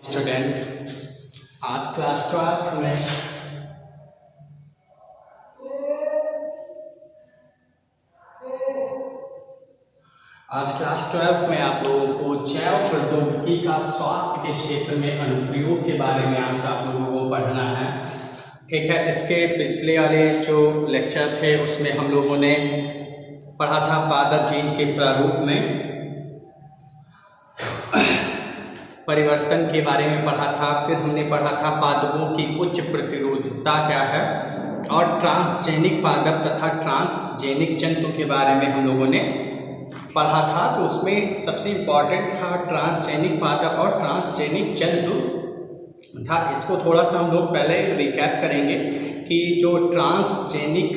Student, आज class 12 में आप लोगों को जैव प्रौद्योगिकी का स्वास्थ्य के क्षेत्र में अनुप्रयोग के बारे में आज आप लोगों को पढ़ना है। ठीक है, इसके पिछले वाले जो लेक्चर थे उसमें हम लोगों ने पढ़ा था पादप जीन के प्रारूप में परिवर्तन के बारे में पढ़ा था। फिर हमने पढ़ा था पादपों की उच्च प्रतिरोधकता क्या है और ट्रांसजेनिक पादप तथा ट्रांसजेनिक जंतु के बारे में हम लोगों ने पढ़ा था। तो उसमें सबसे इम्पॉर्टेंट था ट्रांसजेनिक पादप और ट्रांसजेनिक जंतु था। इसको थोड़ा सा हम लोग पहले रिकैप करेंगे कि जो ट्रांसजेनिक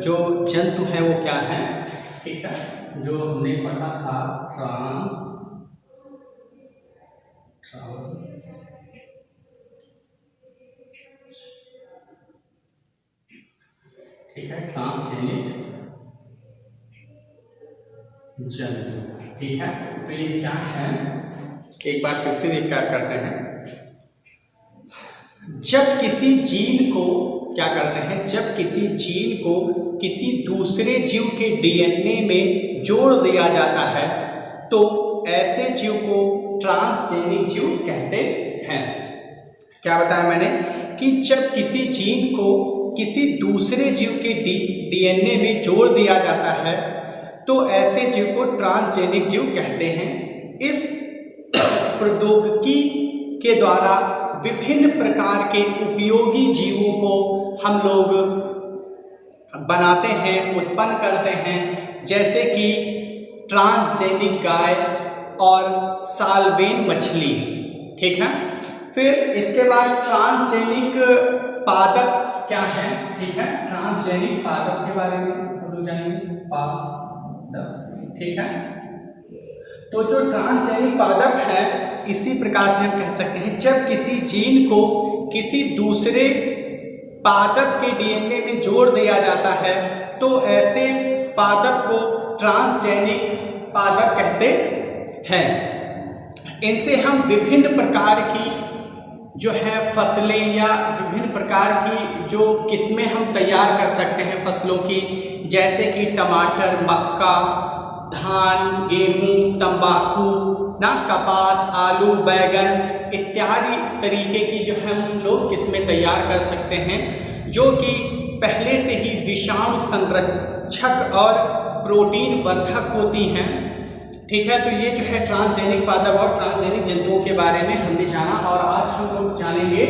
जो जंतु हैं वो क्या हैं। ठीक है, जो हमने पढ़ा था ठीक है, ट्रांसजेनिक जंतु। ठीक है, तो ये क्या है, एक बार फिर से रिकैप करते हैं। जब किसी जीन को क्या करते हैं, जब किसी जीन को किसी दूसरे जीव के डीएनए में जोड़ दिया जाता है तो ऐसे जीव को ट्रांसजेनिक जीव कहते हैं। क्या बताया मैंने कि जब किसी जीन को किसी दूसरे जीव के डीएनए में जोड़ दिया जाता है तो ऐसे जीव को ट्रांसजेनिक जीव कहते हैं। इस प्रौद्योगिकी के द्वारा विभिन्न प्रकार के उपयोगी जीवों को हम लोग बनाते हैं, उत्पन्न करते हैं, जैसे कि ट्रांसजेनिक गाय और सालवेन मछली। ठीक है, फिर इसके बाद ट्रांसजेनिक पादप क्या है। ठीक है, ट्रांसजेनिक पादप के बारे में हम लोग जानेंगे। पादप, ठीक है, तो जो ट्रांसजेनिक पादप है इसी प्रकार से हम कह सकते हैं जब किसी जीन को किसी दूसरे पादप के डीएनए में जोड़ दिया जाता है तो ऐसे पादप को ट्रांसजेनिक पादप कहते हैं। इनसे हम विभिन्न प्रकार की जो है फसलें या विभिन्न प्रकार की जो किस्में हम तैयार कर सकते हैं फसलों की, जैसे कि टमाटर, मक्का, धान, गेहूं, तंबाकू ना, कपास, आलू, बैगन इत्यादि तरीके की जो है हम लोग किस्में तैयार कर सकते हैं जो कि पहले से ही विषाणु संरक्षक और प्रोटीन वर्धक होती हैं। ठीक है, तो ये जो है ट्रांसजेनिक पादप और ट्रांसजेनिक जंतुओं के बारे में हमने जाना और आज हम लोग जानेंगे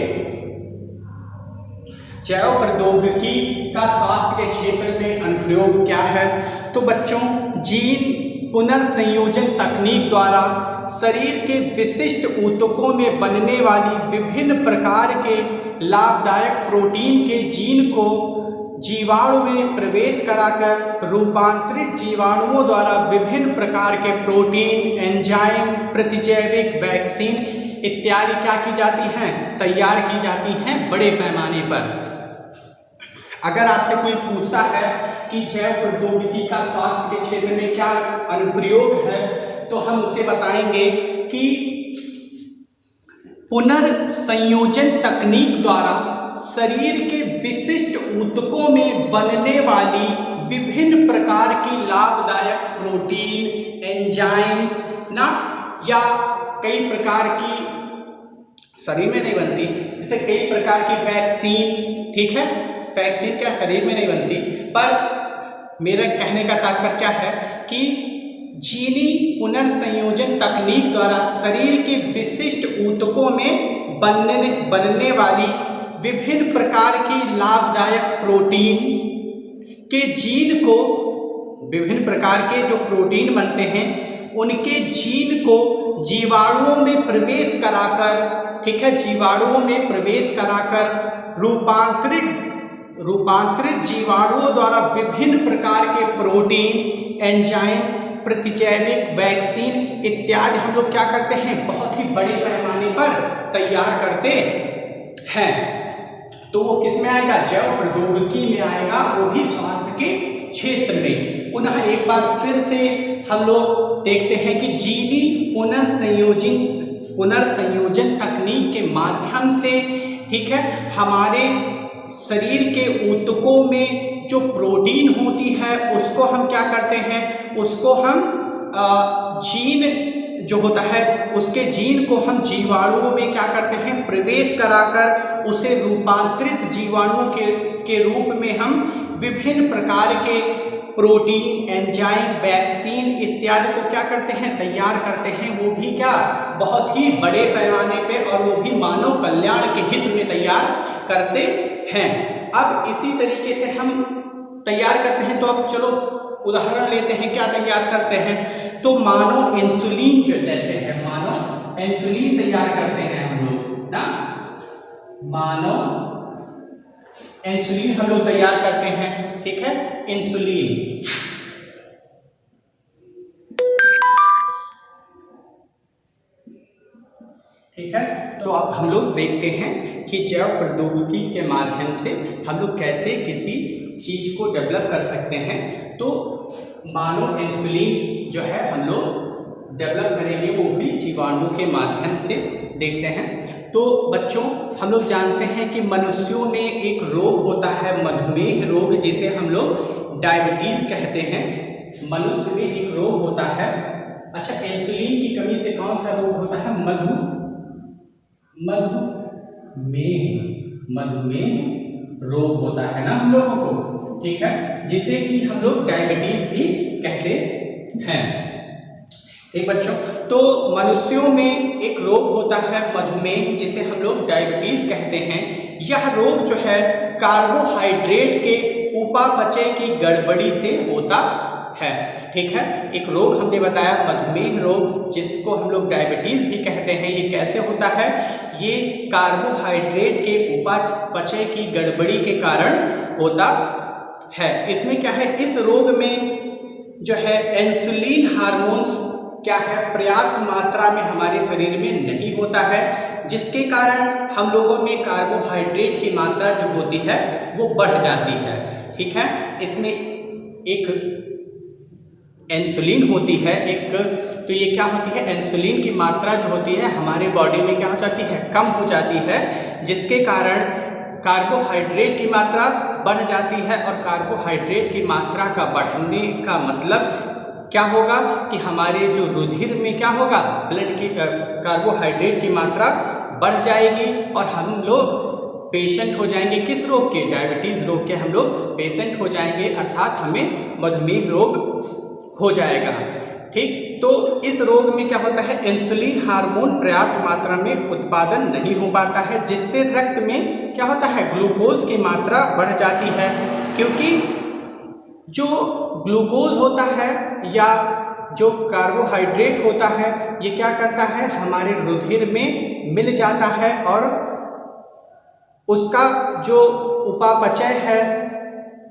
जैव प्रौद्योगिकी का स्वास्थ्य के क्षेत्र में अनुप्रयोग क्या है। तो बच्चों, जीन पुनर्संयोजन तकनीक द्वारा शरीर के विशिष्ट ऊतकों में बनने वाली विभिन्न प्रकार के लाभदायक प्रोटीन के जीन को जीवाणु में प्रवेश कराकर रूपांतरित जीवाणुओं द्वारा विभिन्न प्रकार के प्रोटीन, एंजाइम, प्रतिजैविक, वैक्सीन इत्यादि क्या की जाती हैं, तैयार की जाती हैं बड़े पैमाने पर। अगर आपसे कोई पूछता है कि जैव प्रौद्योगिकी का स्वास्थ्य के क्षेत्र में क्या अनुप्रयोग है तो हम उसे बताएंगे कि पुनर्संयोजन तकनीक द्वारा शरीर के विशिष्ट ऊतकों में बनने वाली विभिन्न प्रकार की लाभदायक प्रोटीन, एंजाइम्स ना, या कई प्रकार की शरीर में नहीं बनती, जैसे कई प्रकार की वैक्सीन। ठीक है, वैक्सीन क्या शरीर में नहीं बनती, पर मेरा कहने का तात्पर्य क्या है कि जीनी पुनर्संयोजन तकनीक द्वारा शरीर के विशिष्ट ऊतकों में बनने वाली विभिन्न प्रकार की लाभदायक प्रोटीन के जीन को, विभिन्न प्रकार के जो प्रोटीन बनते हैं उनके जीन को जीवाणुओं में प्रवेश कराकर, ठीक है, जीवाणुओं में प्रवेश कराकर रूपांतरित जीवाणुओं द्वारा विभिन्न प्रकार के प्रोटीन, एंजाइम, प्रतिजैविक, वैक्सीन इत्यादि हम लोग क्या करते हैं, बहुत ही बड़े पैमाने पर तैयार करते हैं। तो वो किस में आएगा, जैव प्रौद्योगिकी में आएगा, वो भी स्वास्थ्य के क्षेत्र में। पुनः एक बार फिर से हम लोग देखते हैं कि जीनी पुनर्संयोजन पुनर्संयोजन तकनीक के माध्यम से, ठीक है, हमारे शरीर के ऊतकों में जो प्रोटीन होती है उसको हम क्या करते हैं, उसको हम जीन जो होता है उसके जीन को हम जीवाणुओं में क्या करते हैं, प्रवेश कराकर उसे रूपांतरित जीवाणुओं के रूप में हम विभिन्न प्रकार के प्रोटीन, एंजाइम, वैक्सीन इत्यादि को क्या करते हैं, तैयार करते हैं। वो भी क्या, बहुत ही बड़े पैमाने पे, और वो भी मानव कल्याण के हित में तैयार करते हैं। अब इसी तरीके से हम तैयार करते हैं, तो अब चलो उदाहरण लेते हैं, क्या तैयार करते हैं। तो मानो इंसुलिन जो जैसे है, मानो इंसुलिन तैयार करते हैं हम लोग ना, मानो इंसुलिन हम लोग तैयार करते हैं, ठीक है, इंसुलिन। ठीक है, तो अब हम लोग देखते हैं कि जैव प्रौद्योगिकी के माध्यम से हम लोग कैसे किसी चीज को डेवलप कर सकते हैं। तो मानो इंसुलिन जो है हम लोग डेवलप करेंगे, वो भी जीवाणु के माध्यम से देखते हैं। तो बच्चों, हम लोग जानते हैं कि मनुष्यों में एक रोग होता है, मधुमेह रोग, जिसे हम लोग डायबिटीज कहते हैं। मनुष्य में एक रोग होता है, अच्छा, इंसुलिन की कमी से कौन सा रोग होता है, मधुमेह रोग होता है ना हम लोगों को, ठीक है, जिसे कि हम लोग डायबिटीज भी कहते हैं। ठीक बच्चों, तो मनुष्यों में एक रोग होता है मधुमेह, जिसे हम लोग डायबिटीज कहते हैं। यह रोग जो है कार्बोहाइड्रेट के उपापचय की गड़बड़ी से होता है, ठीक है। एक रोग हमने बताया मधुमेह रोग, जिसको हम लोग डायबिटीज भी कहते हैं। ये कैसे होता है, ये कार्बोहाइड्रेट के उपापचय की गड़बड़ी के कारण होता है। इसमें क्या है, इस रोग में जो है इंसुलिन हार्मोन्स क्या है, पर्याप्त मात्रा में हमारे शरीर में नहीं होता है, जिसके कारण हम लोगों में कार्बोहाइड्रेट की मात्रा जो होती है वो बढ़ जाती है, ठीक है। इसमें एक इंसुलिन होती है एक, तो ये क्या होती है, इंसुलिन की मात्रा जो होती है हमारे बॉडी में क्या हो जाती है, कम हो जाती है, जिसके कारण कार्बोहाइड्रेट की मात्रा बढ़ जाती है। और कार्बोहाइड्रेट की मात्रा का बढ़ने का मतलब क्या होगा कि हमारे जो रुधिर में क्या होगा, ब्लड की कार्बोहाइड्रेट की मात्रा बढ़ जाएगी और हम लोग पेशेंट हो जाएंगे। किस रोग के, डायबिटीज रोग के हम लोग पेशेंट हो जाएंगे, अर्थात हमें मधुमेह रोग हो जाएगा, ठीक। तो इस रोग में क्या होता है, इंसुलिन हार्मोन पर्याप्त मात्रा में उत्पादन नहीं हो पाता है, जिससे रक्त में क्या होता है, ग्लूकोज की मात्रा बढ़ जाती है। क्योंकि जो ग्लूकोज होता है या जो कार्बोहाइड्रेट होता है, ये क्या करता है, हमारे रुधिर में मिल जाता है और उसका जो उपापचय है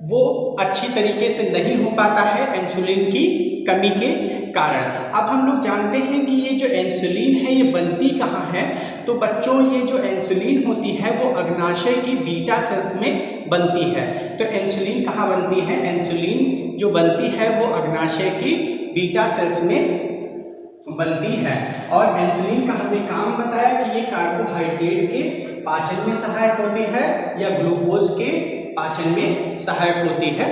वो अच्छी तरीके से नहीं हो पाता है इंसुलिन की कमी के कारण। अब हम लोग जानते हैं कि ये जो इंसुलिन है ये बनती कहाँ है। तो बच्चों, ये जो इंसुलिन होती है वो अग्नाशय की बीटा सेल्स में बनती है। तो इंसुलिन कहाँ बनती है, इंसुलिन जो बनती है वो अग्नाशय की बीटा सेल्स में बनती है। और इंसुलिन का हमने काम बताया कि ये कार्बोहाइड्रेट के पाचन में सहायक होती है या ग्लूकोज के पाचन में सहायक होती है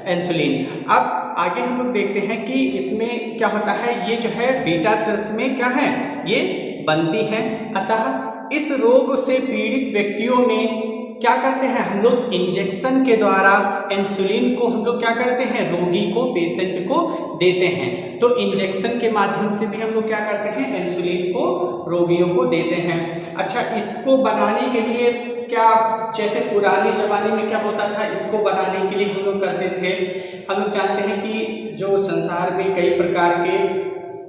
इंसुलिन। अब आगे हम लोग देखते हैं कि इसमें क्या होता है, ये जो है बीटा सेल्स में क्या है, ये बनती हैं। अतः इस रोग से पीड़ित व्यक्तियों में क्या करते हैं, हम लोग इंजेक्शन के द्वारा इंसुलिन को हम लोग क्या करते हैं, रोगी को, पेशेंट को देते हैं। तो इंजेक्शन के माध्यम से भी हम लोग क्या करते हैं, इंसुलिन को रोगियों को देते हैं। अच्छा, इसको बनाने के लिए क्या, जैसे पुराने ज़माने में क्या होता था, इसको बनाने के लिए हम लोग करते थे, हम लोग जानते हैं कि जो संसार में कई प्रकार के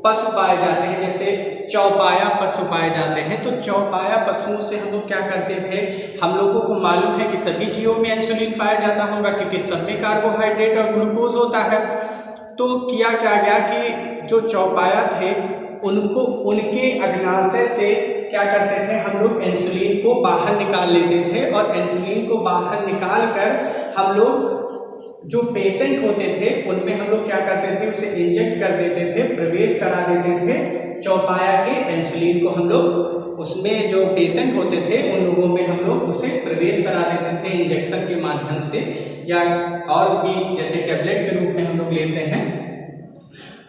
पशु पाए जाते हैं, जैसे चौपाया पशु पाए जाते हैं। तो चौपाया पशुओं से हम लोग क्या करते थे, हम लोगों को मालूम है कि सभी जीवों में इंसुलिन पाया जाता होगा क्योंकि सब में कार्बोहाइड्रेट और ग्लूकोज होता है। तो किया क्या गया कि जो चौपाया थे उनको उनके अग्नाशय से क्या करते थे, हम लोग इंसुलिन को बाहर निकाल लेते थे और इंसुलिन को बाहर निकाल कर हम लोग जो पेशेंट होते थे उनमें हम लोग क्या करते थे, उसे इंजेक्ट कर देते थे, प्रवेश करा देते थे चौपाया के इंसुलिन को हम लोग उसमें जो पेशेंट होते थे उन लोगों में हम लोग उसे प्रवेश करा देते थे इंजेक्शन के माध्यम से, या और भी जैसे टैबलेट के रूप में हम लोग लेते हैं।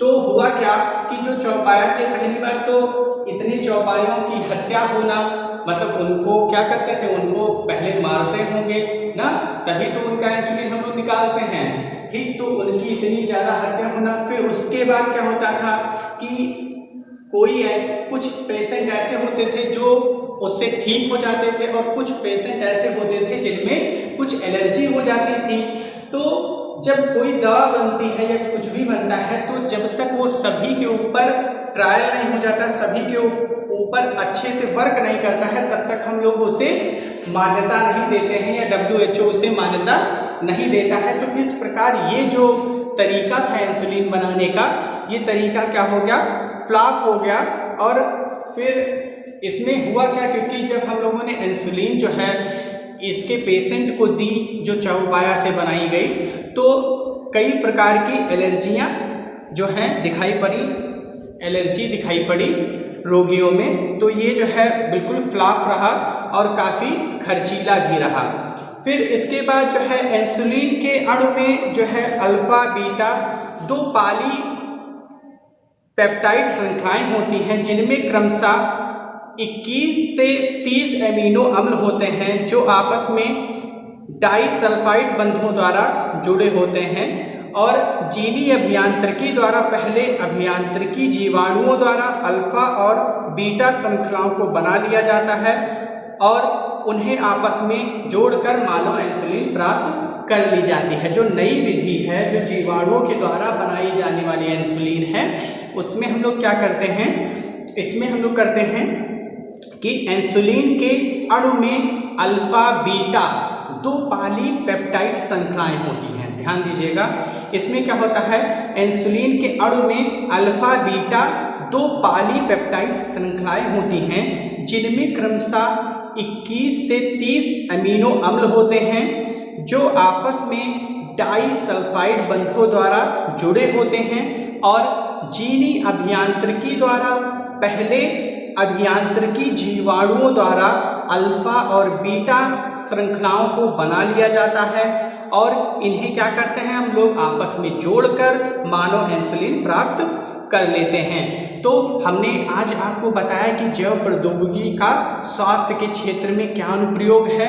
तो हुआ क्या कि जो चौपाया थे, पहली बात तो इतने चौपायों की हत्या होना, मतलब उनको क्या करते थे, उनको पहले मारते होंगे ना, तभी तो उनका इंसुलिन हम लोग निकालते हैं, ठीक। तो उनकी इतनी ज़्यादा हत्या होना, फिर उसके बाद क्या होता था कि कोई ऐसे कुछ पेशेंट ऐसे होते थे जो उससे ठीक हो जाते थे, और कुछ पेशेंट ऐसे होते थे जिनमें कुछ एलर्जी हो जाती थी। तो जब कोई दवा बनती है या कुछ भी बनता है, तो जब तक वो सभी के ऊपर ट्रायल नहीं हो जाता, सभी के ऊपर अच्छे से वर्क नहीं करता है, तब तक हम लोग उसे मान्यता नहीं देते हैं, या WHO उसे मान्यता नहीं देता है। तो इस प्रकार ये जो तरीका था इंसुलिन बनाने का, ये तरीका क्या हो गया, फ्लॉप हो गया। और फिर इसमें हुआ क्या, क्योंकि जब हम लोगों ने इंसुलिन जो है इसके पेशेंट को दी जो चौपाया से बनाई गई, तो कई प्रकार की एलर्जियां जो हैं दिखाई पड़ी, एलर्जी दिखाई पड़ी रोगियों में। तो ये जो है बिल्कुल फ्लॉप रहा और काफ़ी खर्चीला भी रहा। फिर इसके बाद जो है इंसुलिन के अणु में जो है अल्फा बीटा 2 पॉली पेप्टाइड श्रृंखलाएं होती हैं, जिनमें क्रमशः 21 से 30 एमिनो अम्ल होते हैं जो आपस में डाइसल्फाइड बंधों द्वारा जुड़े होते हैं। और जीनी अभियांत्रिकी द्वारा पहले अभियांत्रिकी जीवाणुओं द्वारा अल्फा और बीटा श्रृंखलाओं को बना लिया जाता है और उन्हें आपस में जोड़कर मानव इंसुलिन प्राप्त कर ली जाती है। जो नई विधि है, जो जीवाणुओं के द्वारा बनाई जाने वाली इंसुलिन है, उसमें हम लोग क्या करते हैं, इसमें हम लोग करते हैं कि इंसुलिन के अणु में अल्फा बीटा 2 पॉलीपेप्टाइड श्रृंखलाएं होती हैं। ध्यान दीजिएगा, इसमें क्या होता है, इंसुलिन के अणु में अल्फा बीटा 2 पॉलीपेप्टाइड श्रृंखलाएं होती हैं, जिनमें क्रमशः 21 से 30 अमीनो अम्ल होते हैं जो आपस में डाइसल्फाइड बंधों द्वारा जुड़े होते हैं और जीनी अभियांत्रिकी द्वारा पहले अभियांत्रिकी जीवाणुओं द्वारा अल्फा और बीटा श्रृंखलाओं को बना लिया जाता है और इन्हें क्या करते हैं, हम लोग आपस में जोड़कर मानव इंसुलिन प्राप्त कर लेते हैं। तो हमने आज आपको बताया कि जैव प्रौद्योगिकी का स्वास्थ्य के क्षेत्र में क्या अनुप्रयोग है।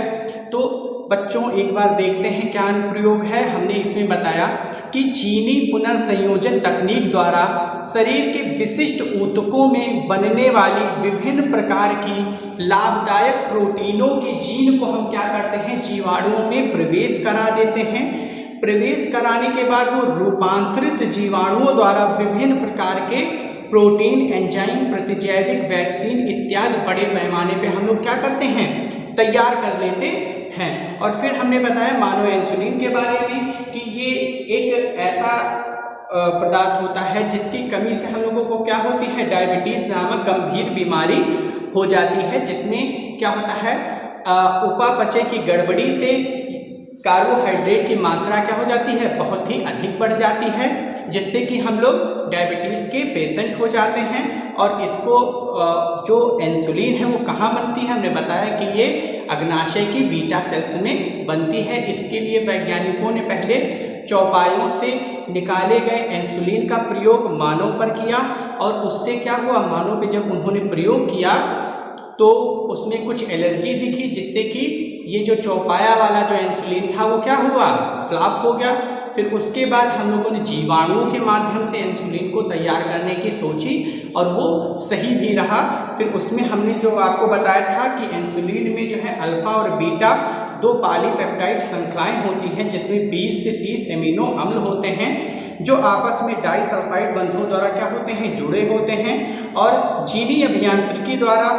तो बच्चों एक बार देखते हैं क्या अनुप्रयोग है। हमने इसमें बताया कि जीनी पुनर्संयोजन तकनीक द्वारा शरीर के विशिष्ट ऊतकों में बनने वाली विभिन्न प्रकार की लाभदायक प्रोटीनों के जीन को हम क्या करते हैं, जीवाणुओं में प्रवेश करा देते हैं। प्रवेश कराने के बाद वो रूपांतरित जीवाणुओं द्वारा विभिन्न प्रकार के प्रोटीन, एंजाइम, प्रतिजैविक, वैक्सीन इत्यादि बड़े पैमाने पे हम लोग क्या करते हैं, तैयार कर लेते हैं। और फिर हमने बताया मानव इंसुलिन के बारे में कि ये एक ऐसा पदार्थ होता है जिसकी कमी से हम लोगों को क्या होती है, डायबिटीज नामक गंभीर बीमारी हो जाती है, जिसमें क्या होता है, उपापचय की गड़बड़ी से कार्बोहाइड्रेट की मात्रा क्या हो जाती है, बहुत ही अधिक बढ़ जाती है, जिससे कि हम लोग डायबिटीज़ के पेशेंट हो जाते हैं। और इसको जो इंसुलिन है वो कहाँ बनती है, हमने बताया कि ये अग्नाशय की बीटा सेल्स में बनती है। इसके लिए वैज्ञानिकों ने पहले चौपायों से निकाले गए इंसुलिन का प्रयोग मानव पर किया और उससे क्या हुआ, मानव पे जब उन्होंने प्रयोग किया तो उसमें कुछ एलर्जी दिखी, जिससे कि ये जो चौपाया वाला जो इंसुलिन था वो क्या हुआ, फ्लॉप हो गया। फिर उसके बाद हम लोगों ने जीवाणुओं के माध्यम से इंसुलिन को तैयार करने की सोची और वो सही भी रहा। फिर उसमें हमने जो आपको बताया था कि इंसुलिन में जो है अल्फा और बीटा 2 पॉलीपेप्टाइड श्रृंखलाएं होती हैं, जिसमें 20 से 30 एमिनो अम्ल होते हैं जो आपस में डाइसल्फाइड बंधों द्वारा क्या होते हैं, जुड़े होते हैं। और जीनी अभियांत्रिकी द्वारा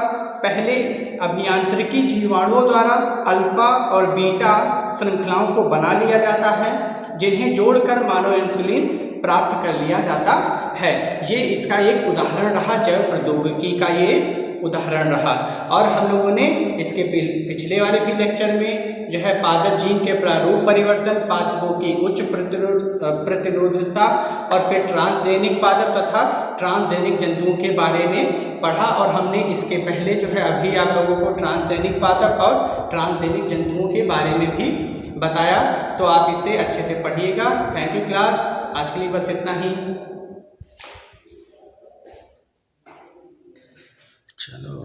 पहले अभियांत्रिकी जीवाणुओं द्वारा अल्फा और बीटा श्रृंखलाओं को बना लिया जाता है, जिन्हें जोड़कर मानव इंसुलिन प्राप्त कर लिया जाता है। ये इसका एक उदाहरण रहा, जैव प्रौद्योगिकी का ये एक उदाहरण रहा। और हम लोगों ने इसके पिछले वाले भी लेक्चर में जो है पादप जीन के प्रारूप परिवर्तन, पादपों की उच्च प्रतिरोधकता और फिर ट्रांसजेनिक पादप तथा ट्रांसजेनिक जंतुओं के बारे में पढ़ा। और हमने इसके पहले जो है अभी आप लोगों को ट्रांसजेनिक पादप और ट्रांसजेनिक जंतुओं के बारे में भी बताया, तो आप इसे अच्छे से पढ़िएगा। थैंक यू क्लास, आज के लिए बस इतना ही। चलो।